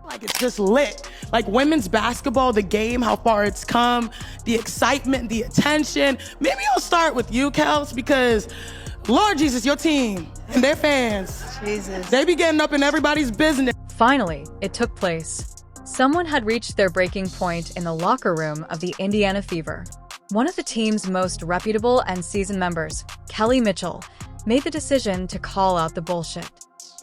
Like, it's just lit. Like, women's basketball, the game, how far it's come, the excitement, the attention. Maybe I'll start with you, Kels, because Lord Jesus, your team and their fans, Jesus, they be getting up in everybody's business. Finally, it took place. Someone had reached their breaking point in the locker room of the Indiana Fever. One of the team's most reputable and seasoned members, Kelsey Mitchell, made the decision to call out the bullshit.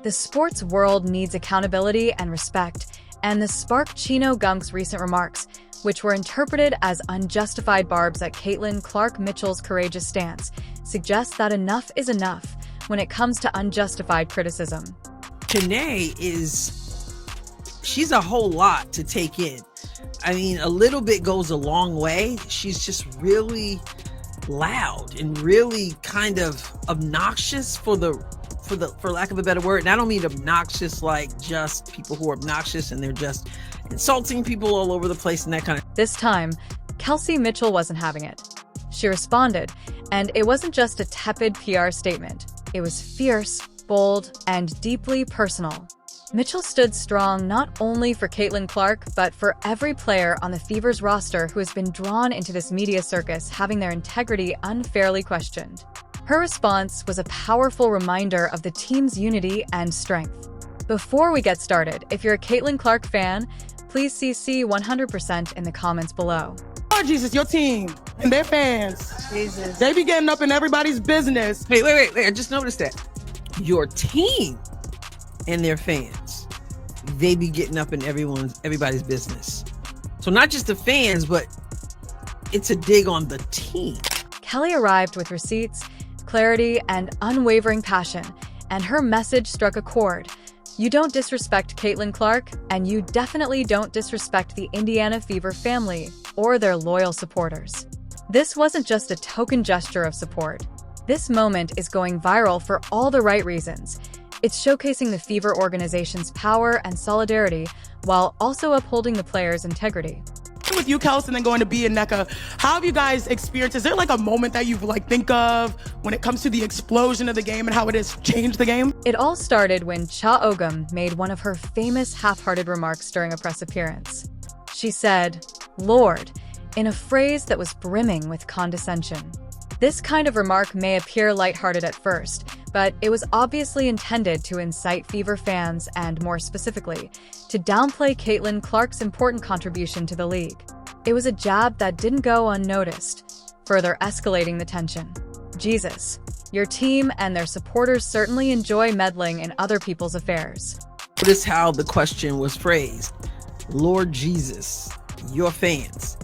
The sports world needs accountability and respect, and the sparked Chino Gunk's recent remarks, which were interpreted as unjustified barbs at Caitlyn Clark Mitchell's courageous stance, suggest that enough is enough when it comes to unjustified criticism. Janae she's a whole lot to take in. I mean, a little bit goes a long way. She's just really loud and really kind of obnoxious for lack of a better word. And I don't mean obnoxious like just people who are obnoxious and they're just insulting people all over the place and that kind of. This time, Kelsey Mitchell wasn't having it. She responded, and it wasn't just a tepid PR statement. It was fierce, bold, and deeply personal. Mitchell stood strong not only for Caitlyn Clark, but for every player on the Fever's roster who has been drawn into this media circus having their integrity unfairly questioned. Her response was a powerful reminder of the team's unity and strength. Before we get started, if you're a Caitlyn Clark fan, please CC 100% in the comments below. Lord Jesus, your team and their fans, Jesus, they be getting up in everybody's business. Wait, I just noticed that. Your team and their fans, they be getting up in everybody's business. So not just the fans, but it's a dig on the team. Kelly arrived with receipts, clarity, and unwavering passion, and her message struck a chord. You don't disrespect Caitlyn Clark, and you definitely don't disrespect the Indiana Fever family or their loyal supporters. This wasn't just a token gesture of support. This moment is going viral for all the right reasons. It's showcasing the Fever organization's power and solidarity while also upholding the players' integrity. With you, Kelsey, and then going to B and NECA, how have you guys experienced? Is there like a moment that you think of when it comes to the explosion of the game and how it has changed the game? It all started when Cha Ogum made one of her famous half-hearted remarks during a press appearance. She said, "Lord," in a phrase that was brimming with condescension. This kind of remark may appear lighthearted at first, but it was obviously intended to incite Fever fans and, more specifically, to downplay Caitlyn Clark's important contribution to the league. It was a jab that didn't go unnoticed, further escalating the tension. Jesus, your team and their supporters certainly enjoy meddling in other people's affairs. Notice how the question was phrased. Lord Jesus, your fans.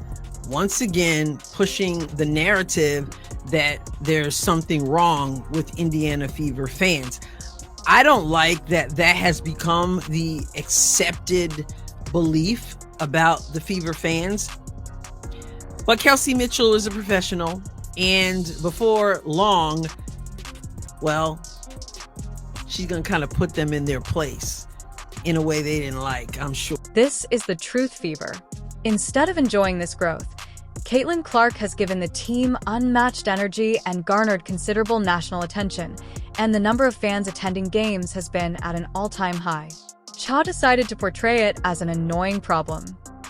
Once again, pushing the narrative that there's something wrong with Indiana Fever fans. I don't like that has become the accepted belief about the Fever fans. But Kelsey Mitchell is a professional, and before long, well, she's gonna kind of put them in their place in a way they didn't like, I'm sure. This is the truth, Fever. Instead of enjoying this growth, Caitlyn Clark has given the team unmatched energy and garnered considerable national attention, and the number of fans attending games has been at an all-time high. Cha decided to portray it as an annoying problem.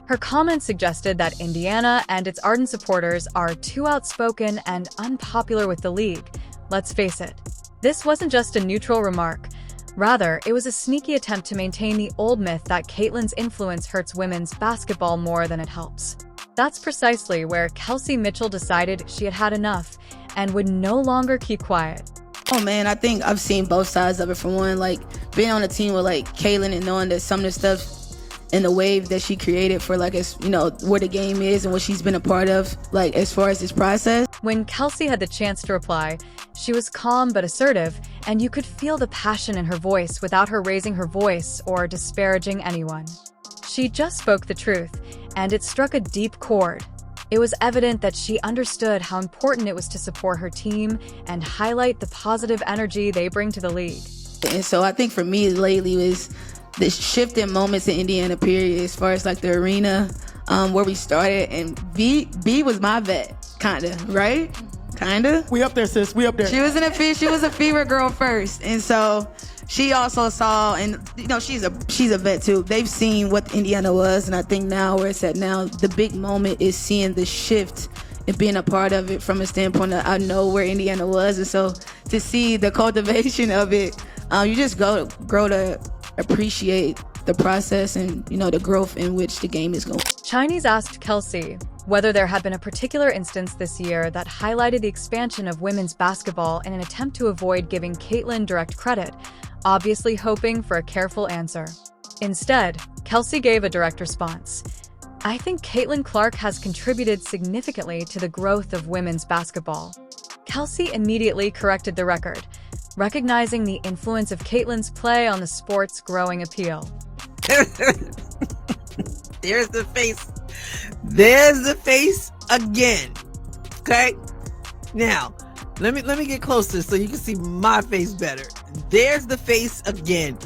Her comments suggested that Indiana and its ardent supporters are too outspoken and unpopular with the league. Let's face it, this wasn't just a neutral remark. Rather, it was a sneaky attempt to maintain the old myth that Caitlyn's influence hurts women's basketball more than it helps. That's precisely where Kelsey Mitchell decided she had had enough and would no longer keep quiet. Oh man, I think I've seen both sides of it. For one, like being on a team with like Caitlyn and knowing that some of the stuff and the wave that she created for like, as you know, where the game is and what she's been a part of, like as far as this process. When Kelsey had the chance to reply, she was calm but assertive, and you could feel the passion in her voice without her raising her voice or disparaging anyone. She just spoke the truth, and it struck a deep chord. It was evident that she understood how important it was to support her team and highlight the positive energy they bring to the league. And so I think for me lately was the shift in moments in Indiana period as far as like the arena where we started, and B was my vet, kinda, right? Kinda. We up there, sis. We up there. She was a Fever girl first, and so she also saw, and she's a vet too. They've seen what Indiana was, and I think now where it's at now, the big moment is seeing the shift and being a part of it from a standpoint that I know where Indiana was, and so to see the cultivation of it, you just grow to appreciate the process and the growth in which the game is going. Chinese asked Kelsey whether there had been a particular instance this year that highlighted the expansion of women's basketball in an attempt to avoid giving Caitlyn direct credit, obviously hoping for a careful answer. Instead, Kelsey gave a direct response. I think Caitlyn Clark has contributed significantly to the growth of women's basketball. Kelsey immediately corrected the record, recognizing the influence of Caitlyn's play on the sport's growing appeal. There's the face. There's the face again. Okay? Now, let me get closer so you can see my face better. There's the face again.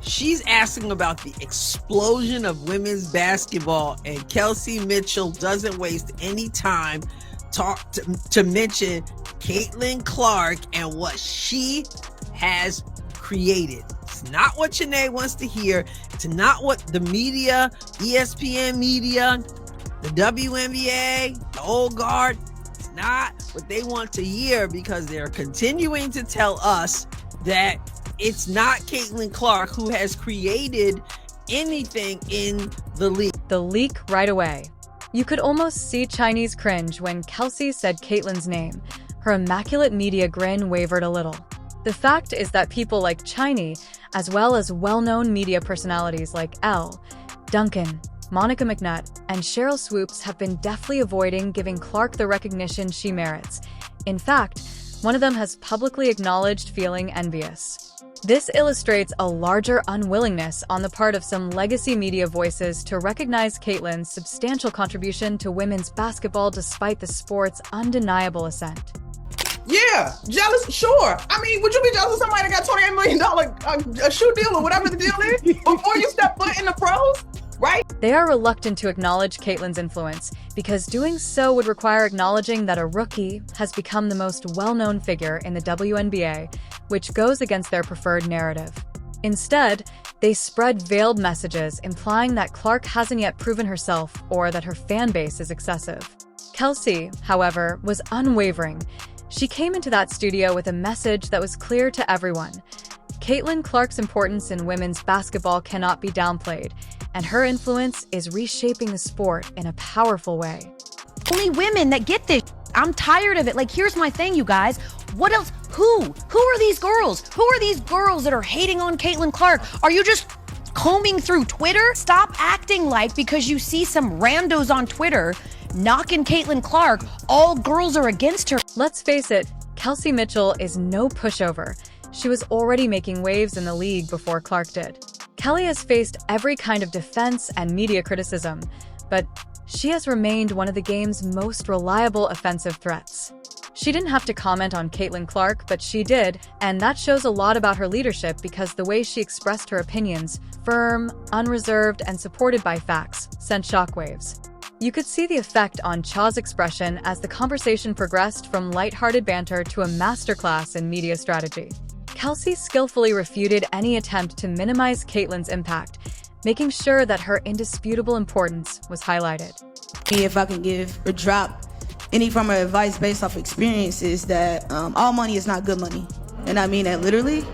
She's asking about the explosion of women's basketball, and Kelsey Mitchell doesn't waste any time to mention Caitlyn Clark and what she has created. It's not what Chanae wants to hear. It's not what the media, ESPN media, the WNBA, the old guard, it's not what they want to hear, because they're continuing to tell us that it's not Caitlyn Clark who has created anything in the league. The leak right away. You could almost see Chinese cringe when Kelsey said Caitlyn's name. Her immaculate media grin wavered a little. The fact is that people like Chiney, as well as well-known media personalities like Elle, Duncan, Monica McNutt, and Cheryl Swoops have been deftly avoiding giving Clark the recognition she merits. In fact, one of them has publicly acknowledged feeling envious. This illustrates a larger unwillingness on the part of some legacy media voices to recognize Caitlyn's substantial contribution to women's basketball despite the sport's undeniable ascent. Yeah, jealous, sure. I mean, would you be jealous of somebody that got $28 million a shoe deal or whatever the deal is before you step foot in the pros, right? They are reluctant to acknowledge Caitlyn's influence because doing so would require acknowledging that a rookie has become the most well-known figure in the WNBA, which goes against their preferred narrative. Instead, they spread veiled messages implying that Clark hasn't yet proven herself or that her fan base is excessive. Kelsey, however, was unwavering. She came into that studio with a message that was clear to everyone. Caitlyn Clark's importance in women's basketball cannot be downplayed, and her influence is reshaping the sport in a powerful way. Only women that get this. I'm tired of it. Like, here's my thing, you guys. What else? Who are these girls? Who are these girls that are hating on Caitlyn Clark? Are you just combing through Twitter? Stop acting like because you see some randos on Twitter knocking Caitlyn Clark, all girls are against her. Let's face it, Kelsey Mitchell is no pushover. She was already making waves in the league before Clark did. Kelly has faced every kind of defense and media criticism, but she has remained one of the game's most reliable offensive threats. She didn't have to comment on Caitlyn Clark, but she did, and that shows a lot about her leadership because the way she expressed her opinions, firm, unreserved, and supported by facts, sent shockwaves. You could see the effect on Cha's expression as the conversation progressed from lighthearted banter to a masterclass in media strategy. Kelsey skillfully refuted any attempt to minimize Caitlyn's impact, making sure that her indisputable importance was highlighted. If I can give or drop any form of advice based off experiences, that all money is not good money. And I mean that literally.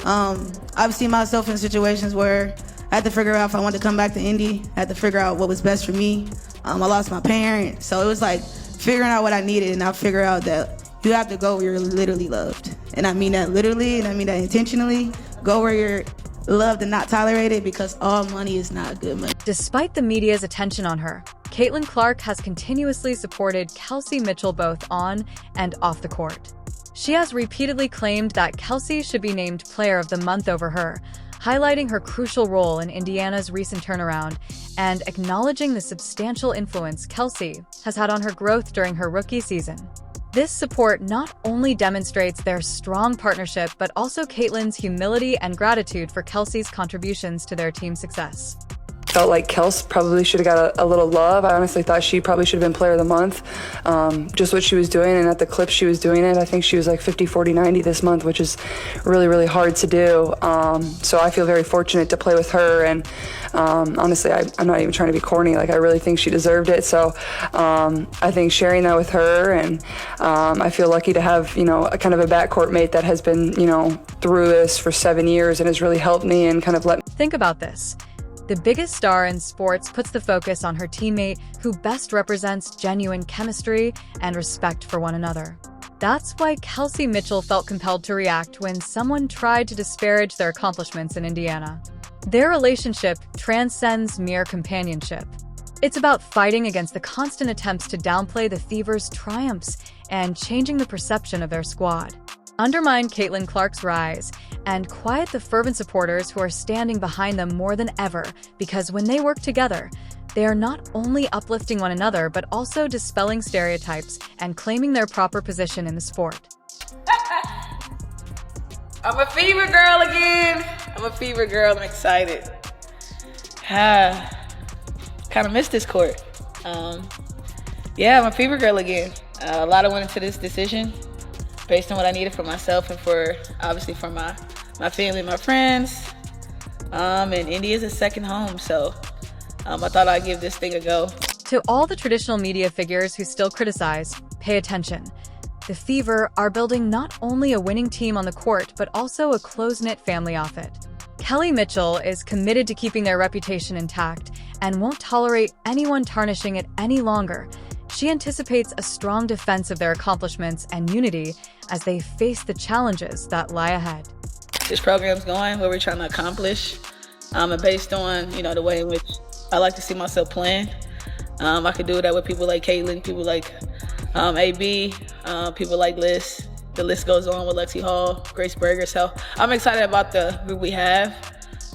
I've seen myself in situations where I had to figure out if I wanted to come back to Indy. I had to figure out what was best for me. I lost my parents. So it was like figuring out what I needed, and I figure out that you have to go where you're literally loved. And I mean that literally, and I mean that intentionally. Go where you're loved and not tolerated, because all money is not good money. Despite the media's attention on her, Caitlyn Clark has continuously supported Kelsey Mitchell both on and off the court. She has repeatedly claimed that Kelsey should be named Player of the Month over her, highlighting her crucial role in Indiana's recent turnaround and acknowledging the substantial influence Kelsey has had on her growth during her rookie season. This support not only demonstrates their strong partnership, but also Caitlyn's humility and gratitude for Kelsey's contributions to their team's success. felt like Kels probably should have got a little love. I honestly thought she probably should have been player of the month. Just what she was doing, and at the clip she was doing it, I think she was like 50, 40, 90 this month, which is really, really hard to do. So I feel very fortunate to play with her, and honestly, I'm not even trying to be corny. Like, I really think she deserved it. So I think sharing that with her, and I feel lucky to have, a kind of a backcourt mate that has been, through this for 7 years and has really helped me and kind of let me. Think about this. The biggest star in sports puts the focus on her teammate who best represents genuine chemistry and respect for one another. That's why Kelsey Mitchell felt compelled to react when someone tried to disparage their accomplishments in Indiana. Their relationship transcends mere companionship. It's about fighting against the constant attempts to downplay the Fever's triumphs and changing the perception of their squad. Undermine Caitlyn Clark's rise and quiet the fervent supporters who are standing behind them more than ever, because when they work together, they are not only uplifting one another but also dispelling stereotypes and claiming their proper position in the sport. I'm a Fever girl again. I'm a Fever girl. I'm excited. Kind of missed this court. Yeah, I'm a Fever girl again. A lot of went into this decision based on what I needed for myself and for, obviously, for my family and my friends. And India's a second home, so I thought I'd give this thing a go. To all the traditional media figures who still criticize, pay attention. The Fever are building not only a winning team on the court, but also a close-knit family outfit. Kelsey Mitchell is committed to keeping their reputation intact and won't tolerate anyone tarnishing it any longer. She anticipates a strong defense of their accomplishments and unity as they face the challenges that lie ahead. This program's going, what we're trying to accomplish, and based on, the way in which I like to see myself playing. I could do that with people like Caitlyn, people like AB, people like Liz. The list goes on with Lexi Hall, Grace Berger. So I'm excited about the group we have.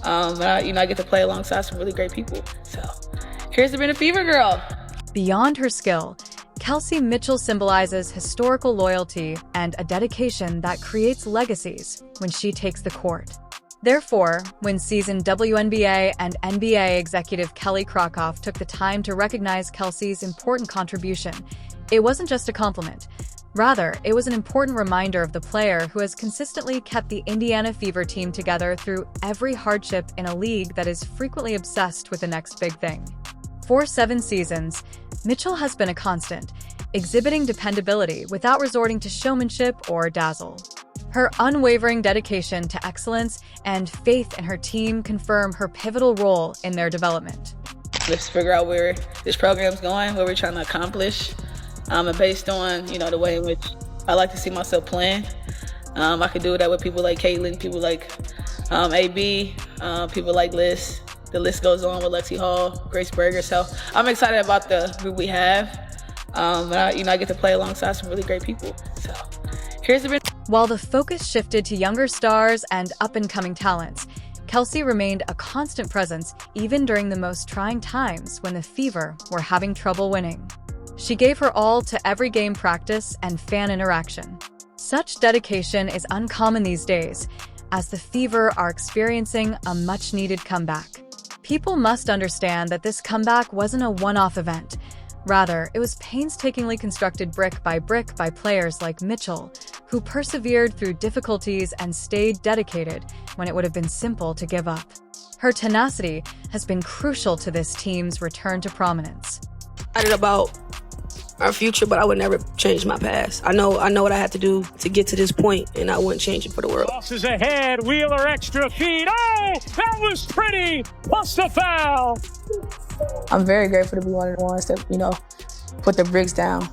I get to play alongside some really great people. So here's to being a Fever girl. Beyond her skill, Kelsey Mitchell symbolizes historical loyalty and a dedication that creates legacies when she takes the court. Therefore, when seasoned WNBA and NBA executive Kelly Krakoff took the time to recognize Kelsey's important contribution, it wasn't just a compliment. Rather, it was an important reminder of the player who has consistently kept the Indiana Fever team together through every hardship in a league that is frequently obsessed with the next big thing. For 7 seasons, Mitchell has been a constant, exhibiting dependability without resorting to showmanship or dazzle. Her unwavering dedication to excellence and faith in her team confirm her pivotal role in their development. Let's figure out where this program's going, what we're trying to accomplish, and based on, the way in which I like to see myself playing. I could do that with people like Caitlyn, people like AB, people like Liz. The list goes on with Lexi Hall, Grace Berger. So I'm excited about the group we have. I get to play alongside some really great people. So here's the. While the focus shifted to younger stars and up-and-coming talents, Kelsey remained a constant presence even during the most trying times when the Fever were having trouble winning. She gave her all to every game practice and fan interaction. Such dedication is uncommon these days, as the Fever are experiencing a much-needed comeback. People must understand that this comeback wasn't a one-off event. Rather, it was painstakingly constructed brick by players like Mitchell, who persevered through difficulties and stayed dedicated when it would have been simple to give up. Her tenacity has been crucial to this team's return to prominence. Excited about our future, but I would never change my past. I know what I had to do to get to this point, and I wouldn't change it for the world. Tosses ahead, Wheeler extra feet. Oh, that was pretty. Plus the foul. I'm very grateful to be one of the ones that, put the bricks down.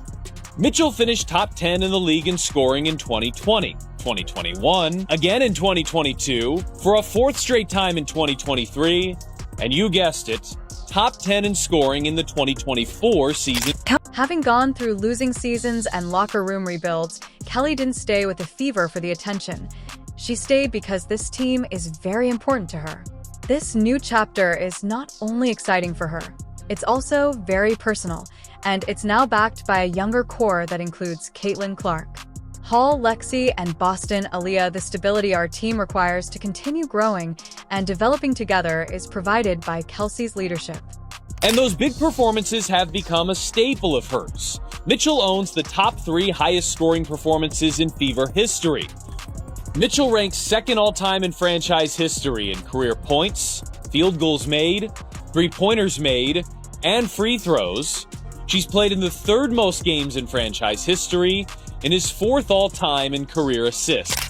Mitchell finished top 10 in the league in scoring in 2020, 2021, again in 2022, for a 4th straight time in 2023, and you guessed it, top 10 in scoring in the 2024 season. Having gone through losing seasons and locker room rebuilds, Kelly didn't stay with the Fever for the attention. She stayed because this team is very important to her. This new chapter is not only exciting for her, it's also very personal, and it's now backed by a younger core that includes Caitlyn Clark. Hall, Lexi, and Boston, Aaliyah, the stability our team requires to continue growing and developing together is provided by Kelsey's leadership. And those big performances have become a staple of hers. Mitchell owns the top 3 highest scoring performances in Fever history. Mitchell ranks second all-time in franchise history in career points, field goals made, three-pointers made, and free throws. She's played in the 3rd most games in franchise history and is 4th all-time in career assists.